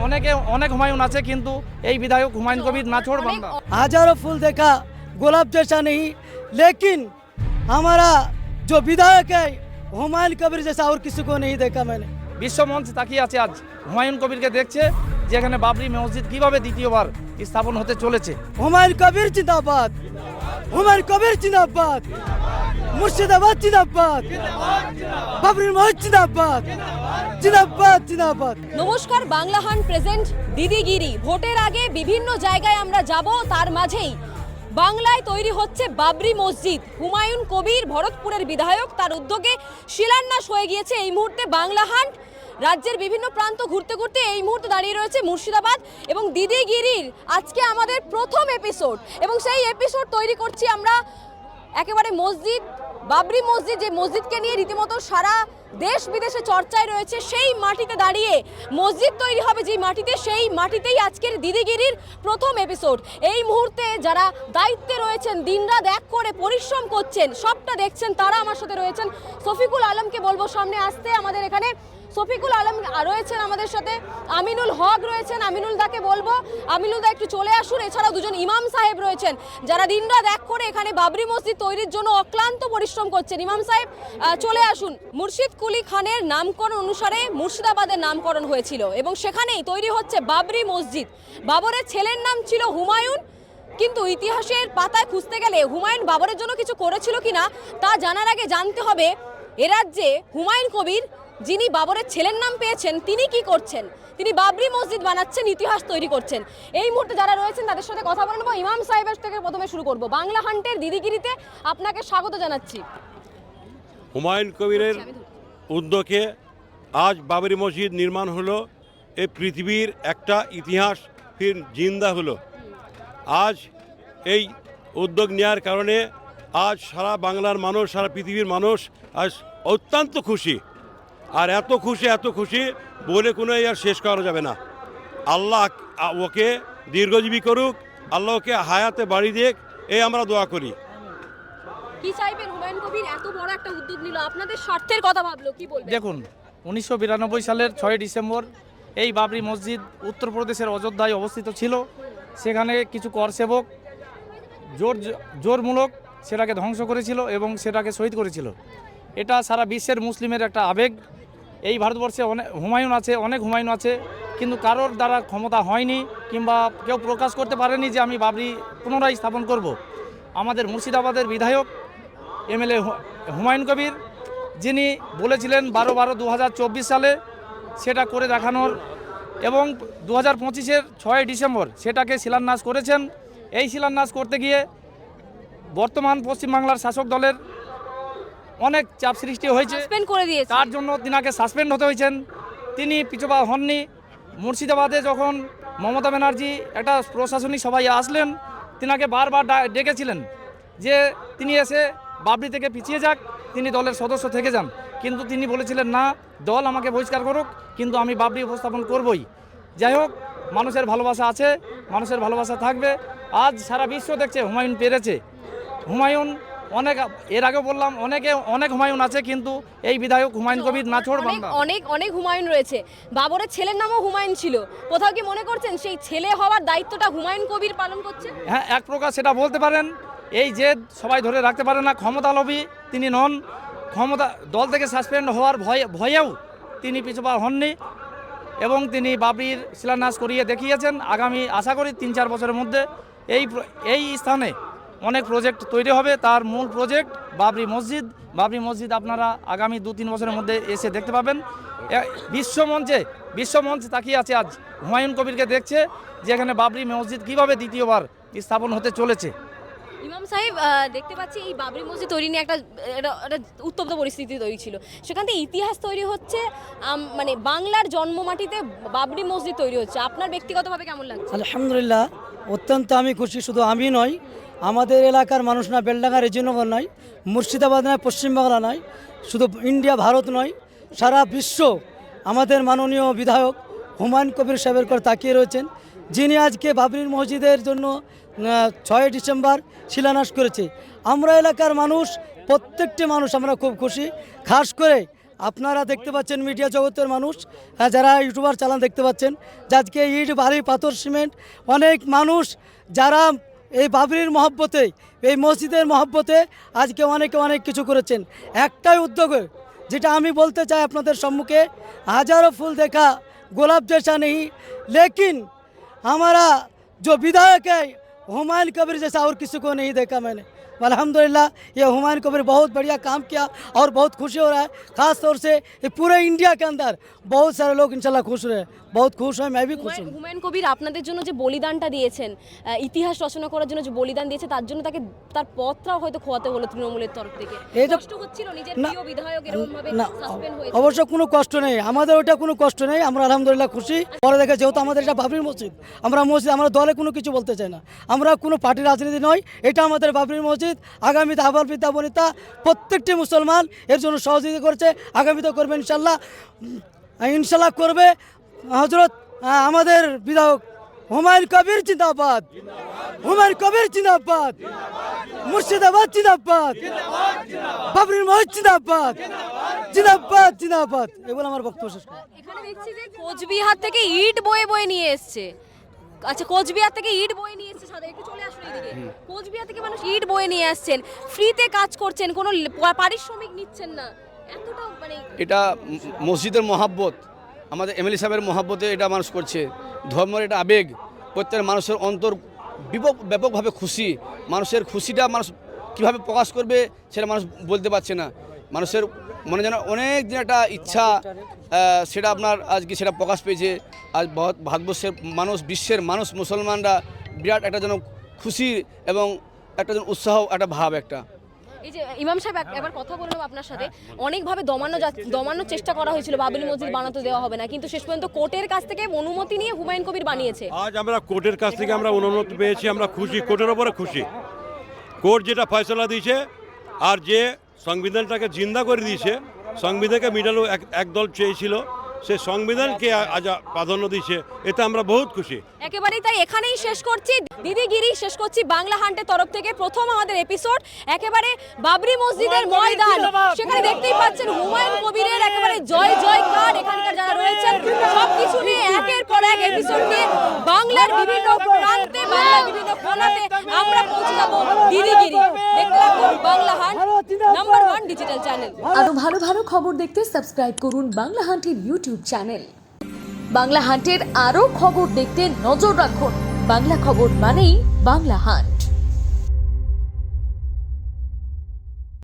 অনেক হুমাयूं আছে কিন্তু এই বিধায়ক হুমাयूं कबीर ना छोड़ बंदा। हजारों फूल देखा गुलाब जैसा नहीं, लेकिन हमारा जो विधायक है हुमायूं कबीर जैसा और किसी को नहीं देखा मैंने। বিশ্ব মঞ্চ তাকিয়ে আছে আজ হুমাयूं কবিরকে দেখছে যেখানে বাবরি মসজিদ কিভাবে দ্বিতীয়বার স্থাপন হতে চলেছে। हुमायूं कबीर जिंदाबाद, हुमायूं कबीर जिंदाबाद, मुर्शिदाबाद जिंदाबाद, बाबरी मस्जिद जिंदाबाद, जिंदाबाद जिंदाबाद। নমস্কার, বাংলাহান প্রেজেন্ট দিদিগিরি। ভোটের আগে বিভিন্ন জায়গায় আমরা যাব, তার মাঝেই বাংলায় তৈরি হচ্ছে বাবরি মসজিদ। হুমায়ুন কবির ভরতপুরের বিধায়ক, তার উদ্যোগে শিলান্যাস হয়ে গিয়েছে। এই মুহূর্তে বাংলাহান রাজ্যের বিভিন্ন প্রান্ত ঘুরতে ঘুরতে এই মুহূর্তে দাঁড়িয়ে রয়েছে মুর্শিদাবাদ এবং দিদিগিরির আজকে আমাদের প্রথম এপিসোড, এবং সেই এপিসোড তৈরি করছি আমরা একেবারে মসজিদ, বাবরি মসজিদ, যে মসজিদকে নিয়ে রীতিমতো সারা দেশ বিদেশে চর্চায় রয়েছে। সেই মাটিতে দাঁড়িয়ে মসজিদ তৈরি হবে যেই মাটিতে, সেই মাটিতেই আজকের দিদিগিরির প্রথম এপিসোড। এই মুহূর্তে যারা দায়িত্বে রয়েছেন, দিনরাত এক করে পরিশ্রম করছেন, সবটা দেখছেন, তারা আমার সাথে রয়েছেন। শফিকুল আলমকে বলবো সামনে আসতে। আমাদের এখানে শফিকুল আলম রয়েছেন আমাদের সাথে, আমিনুল হক রয়েছেন, আমিনুল দাকে বলবো আমিনুল দা একটু চলে আসুন। এছাড়াও দুজন ইমাম সাহেব রয়েছেন যারা দিনরাত এক করে এখানে বাবরি মসজিদ তৈরির জন্য অক্লান্ত পরিশ্রম করছেন। ইমাম সাহেব চলে আসুন। মুর্শিদ কুলি খানের নামকরণ অনুসারে মুর্শিদাবাদের নামকরণ হয়েছিল এবং সেখানেই তৈরি হচ্ছে বাবরি মসজিদ। বাবরের ছেলের নাম ছিল হুমায়ুন, কিন্তু ইতিহাসের পাতায় খুঁজতে গেলে হুমায়ুন বাবরের জন্য কিছু করেছিল কিনা তা জানার আগে জানতে হবে এ রাজ্যে হুমায়ুন কবির, যিনি বাবরের ছেলের নাম পেয়েছেন, তিনি কি করছেন। তিনি বাবরি মসজিদ বানাচ্ছেন, ইতিহাস তৈরি করছেন। এই মুহূর্তে যারা রয়েছেন তাদের সাথে কথা বলবো। ইমাম সাহেবের থেকে প্রথমে শুরু করব। বাংলা হান্টের দিদিগিরিতে আপনাকে স্বাগত জানাচ্ছি। হুমায়ুন কবিরের উদ্যোগে আজ বাবরি মসজিদ নির্মাণ হলো। এই পৃথিবীর একটা ইতিহাস ফির জিন্দা হলো। আজ এই উদ্যোগ নেওয়ার কারণে আজ সারা বাংলার মানুষ, সারা পৃথিবীর মানুষ আজ অত্যন্ত খুশি। আর এত খুশি বলে কোনো আর শেষ করা যাবে না। আল্লাহ ওকে দীর্ঘজীবী করুক, আল্লাহ ওকে হায়াতে বাড়ি দিক, এই আমরা দোয়া করি। কি চাইবেন? হুমায়ুন কবির এত বড় একটা উদ্যোগ নিল, আপনাদের স্বার্থের কথা ভাবলো, কি বলবেন? দেখুন, 1992 সালের 6 ডিসেম্বর এই বাবরি মসজিদ উত্তরপ্রদেশের অযোধ্যায় অবস্থিত ছিল। সেখানে কিছু কর সেবক জোরমূলক সেটাকে ধ্বংস করেছিল এবং সেটাকে শহীদ করেছিল। এটা সারা বিশ্বের মুসলিমের একটা আবেগ। এই ভারতবর্ষে অনেক হুমায়ুন আছে, কিন্তু কারোর দ্বারা ক্ষমতা হয়নি কিংবা কেউ প্রকাশ করতে পারেনি যে আমি বাবরি পুনরায় স্থাপন করব। আমাদের মুর্শিদাবাদের বিধায়ক এমএলএ হুমায়ুন কবির, যিনি বলেছিলেন 12/12/2024 সালে সেটা করে দেখানোর, এবং 2025-এর 6 ডিসেম্বর সেটাকে শিলান্যাস করেছেন। এই শিলান্যাস করতে গিয়ে বর্তমান পশ্চিমবাংলার শাসক দলের অনেক চাপ সৃষ্টি হয়েছে, সাসপেন্ড করে দিয়েছে। তার জন্য তিনাকে সাসপেন্ড হতে হয়েছেন। তিনি পিছপা হননি। মুর্শিদাবাদে যখন মমতা ব্যানার্জি একটা প্রশাসনিক সভায় আসলেন, তিনাকে বারবার ডেকেছিলেন যে তিনি এসে বাবরি থেকে পিছিয়ে যাক, তিনি দলের সদস্য থেকে যান, কিন্তু তিনি বলেছিলেন না, দল আমাকে বহিষ্কার করুক কিন্তু আমি বাবরি উপস্থাপন করবই। যাই হোক, মানুষের ভালোবাসা আছে, মানুষের ভালোবাসা থাকবে। আজ সারা বিশ্ব দেখছে হুমায়ুন পেরেছে। হুমায়ুন এর আগে বললাম অনেক হুমায়ুন আছে, কিন্তু এই বিধায়ক হুমায়ুন কবির না ছোড় বান্দা। অনেক হুমায়ুন রয়েছে। বাবরের ছেলের নামও হুমায়ুন ছিল। কোথাও কি মনে করছেন সেই ছেলে হওয়ার দায়িত্বটা হুমায়ুন কবির পালন করছে? হ্যাঁ, এক প্রকার সেটা বলতে পারেন। এই জেদ সবাই ধরে রাখতে পারে না। ক্ষমতা লোভী তিনি নন। দল থেকে সাসপেন্ড হওয়ার ভয়েও তিনি পিছপা হননি এবং তিনি বাবরির শিলান্যাস করিয়ে দেখিয়েছেন। আগামী আশা করি 3-4 বছরের মধ্যে এই স্থানে অনেক প্রজেক্ট তৈরি হবে। তার মূল প্রজেক্ট বাবরি মসজিদ আপনারা আগামী 2-3 বছরের মধ্যে এসে দেখতে পাবেন। বিশ্বমঞ্চে তাকিয়ে আছে আজ হুমায়ুন কবিরকে দেখছে যেখানে বাবরি মসজিদ কীভাবে দ্বিতীয়বার স্থাপন হতে চলেছে। ইমাম সাহেব, দেখতে পাচ্ছি এই বাবরি মসজিদ তৈরি নিয়ে একটা উত্তপ্ত পরিস্থিতি তৈরি ছিল। সেখান থেকে ইতিহাস তৈরি হচ্ছে, মানে বাংলার জন্মমাটিতে বাবরি মসজিদ তৈরি হচ্ছে। আপনার ব্যক্তিগতভাবে কেমন লাগছে? আলহামদুলিল্লাহ, অত্যন্ত আমি খুশি। শুধু আমি নয়, আমাদের এলাকার মানুষ না, বেলডাঙ্গা রিজনগর নয়, মুর্শিদাবাদ নয়, পশ্চিমবাংলা নয়, শুধু ইন্ডিয়া ভারত নয়, সারা বিশ্ব আমাদের মাননীয় বিধায়ক হুমায়ুন কবির সাহেবের করে তাকিয়ে রয়েছেন, যিনি আজকে বাবরি মসজিদের জন্য 6 ডিসেম্বর শিলান্যাস করেছে। আমরা এলাকার মানুষ, প্রত্যেকটি মানুষ আমরা খুব খুশি। খাস করে আপনারা দেখতে পাচ্ছেন মিডিয়া জগতের মানুষ, যারা ইউটিউবার চালান দেখতে পাচ্ছেন যে আজকে ইট বাড়ি পাথর সিমেন্ট অনেক মানুষ যারা এই বাবরির মহব্বতে, এই মসজিদের মহব্বতে আজকে অনেকে অনেক কিছু করেছেন। একটাই উদ্যোগে যেটা আমি বলতে চাই আপনাদের সম্মুখে, हज़ारों फूल देखा गुलाब जैसा नहीं, लेकिन हमारा जो विधायक है हुमायूं कबीर जैसा और किसी को नहीं देखा मैंने। अल्हम्दुलिल्लाह ये हुमायूं कबीर बहुत बढ़िया काम किया और बहुत खुशी हो रहा है। ख़ास तौर से ये पूरे इंडिया के अंदर बहुत सारे लोग इंशाल्लाह खुश रहे, बहुत खुश हैं, मैं भी खुश हूँ। হুমায়ুন কবির আপনাদের জন্য যে বলিদানটা দিয়েছেন, ইতিহাস রচনা করার জন্য যে বলিদান দিয়েছে, তার জন্য তাকে তার পথটাও হয়তো খোয়াতে হলো তৃণমূলের তরফ থেকে। এই যে- কষ্ট হচ্ছিল নিজের না, প্রিয় বিধায়ক এরকম ভাবে না সাসপেন্ড হয়েছে। অবশ্য কোনো কষ্ট নেই, আমাদের ওটা কোনো কষ্ট নেই, আমরা আলহামদুলিল্লাহ খুশি। পরে দেখে যেহেতু আমাদের এটা বাবরির মসজিদ, আমরা দলে কোনো কিছু বলতে চাই না, আমরা কোনো পার্টির রাজনীতি নয়, এটা আমাদের বাবরির মসজিদ। আগামীতে আবাল বিদ্যা বনিতা প্রত্যেকটি মুসলমান এর জন্য সহযোগিতা করেছে, আগামীতে করবে ইনশাল্লাহ, ইনশাল্লাহ করবে। হজরত আমাদের বিধায়ক হুমায়ুন কবির জিন্দাবাদ, হুমায়ুন কবির জিন্দাবাদ, মুর্শিদাবাদ জিন্দাবাদ, বাবরির মসজিদ জিন্দাবাদ, জিন্দাবাদ জিন্দাবাদ। এগুলো আমার বক্তব্য শেষ করি। এখানে দেখছি যে কোচবিহার থেকে ইট বয়ে বয়ে নিয়ে এসছে। আচ্ছা, কোচবিহার থেকে ইট বয়ে নিয়ে এসছে, সাদা একটু চলে আসুন এদিকে। কোচবিহার থেকে মানুষ ইট বয়ে নিয়ে আসছেন, ফ্রিতে কাজ করছেন, কোনো পারিশ্রমিক নিচ্ছেন না, এতটা মানে এটা মসজিদের মহাব্বত, আমাদের এমএলএ সাহেবের মহাব্বতে এটা মানুষ করছে। ধর্মের এটা আবেগ, প্রত্যেক মানুষের অন্তর ব্যাপকভাবে খুশি। মানুষের খুশিটা মানুষ কীভাবে প্রকাশ করবে সেটা মানুষ বলতে পারছে না। মানুষের মনে যেন অনেক দিন একটা ইচ্ছা, সেটা আপনার আজকে সেটা প্রকাশ পেয়েছে। আজ ভারতবর্ষের মানুষ, বিশ্বের মানুষ, মুসলমানরা বিরাট একটা যেন খুশি এবং একটা যেন উৎসাহ, একটা ভাব একটা। এই যে ইমাম সাহেব একবার কথা বললাম আপনার সাথে, অনেকভাবে দমানোর চেষ্টা করা হয়েছিল, বাবরি মসজিদ বানাতে দেওয়া হবে না, কিন্তু শেষ পর্যন্ত কোর্টের কাছ থেকে অনুমতি নিয়ে হুমায়ুন কবির বানিয়েছে। আজ আমরা কোর্টের কাছ থেকে আমরা অনুমতি পেয়েছি, আমরা খুশি, কোর্টের ওপরে খুশি। কোর্ট যেটা ফয়সলা দিয়েছে আর যে সংবিধানটাকে জিন্দা করে দিয়েছে, সংবিধানকে মিটালো এক দল চেয়েছিল, সে সংবিধানকে আজ প্রাধান্য দিয়েছে, এতে আমরা বহুত খুশি। একেবারেই তাই, এখানেই শেষ করছি দিদিগিরি, শেষ করছি বাংলা হান্টের তরফ থেকে প্রথম আমাদের এপিসোড একেবারে বাবরি মসজিদের ময়দান। সেখানে দেখতেই পাচ্ছেন হুমায়ুন কবিরের একেবারে জয় জয়কার, এখানকার যারা রয়েছেন সবকিছু নিয়ে একের পর এক এপিসোড নিয়ে বাংলার বিভিন্ন প্রান্তে, বাংলার বিভিন্ন কোণাতে আমরা পৌঁছে যাবো দিদিগিরি। দেখতে থাকুন Bangla hunt, number 1 digital channel. আরো ভালো ভালো খবর দেখতে সাবস্ক্রাইব করুন বাংলা হান্টের ইউটিউব চ্যানেল। বাংলা হান্টের আরো খবর দেখতে নজর রাখুন। বাংলা খবর মানেই বাংলা হান্ট।